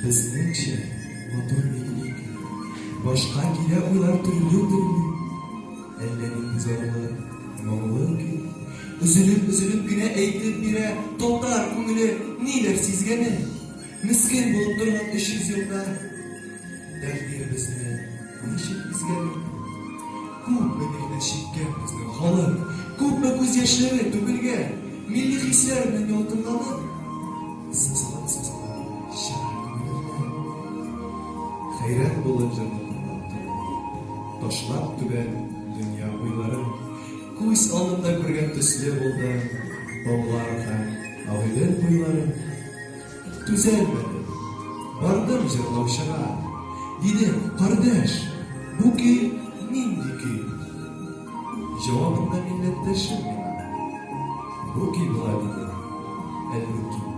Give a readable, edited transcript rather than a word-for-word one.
Безнеңчә матур милек, башка килә уйлар төрле-төрле. Әллә нинди зарлы, моңлы көй. Өзелеп кенә әйтеп бирә татар күңеле ниләр сизгәне. Мискин булып торган 300 елда тәкъдиребезне ничек изгәне. Күпме михнәт чиккән безнең халык, күпме күз яшьләре түгелгән, милли хисләр белән ялкынланып, сызылып шәһәр күңелләренә. Хәйран булып җырлап ташлап түбән дөнья уйларын, күз алдында күргән төсле булды балалар һәм авылын уйларын. Түзәлмәдем, бардым җырлаучыга, дидем, кардәш, бу көй нинди көй? Җавабында милләттәшем миңа, бу көй болай диде, әлбәттә.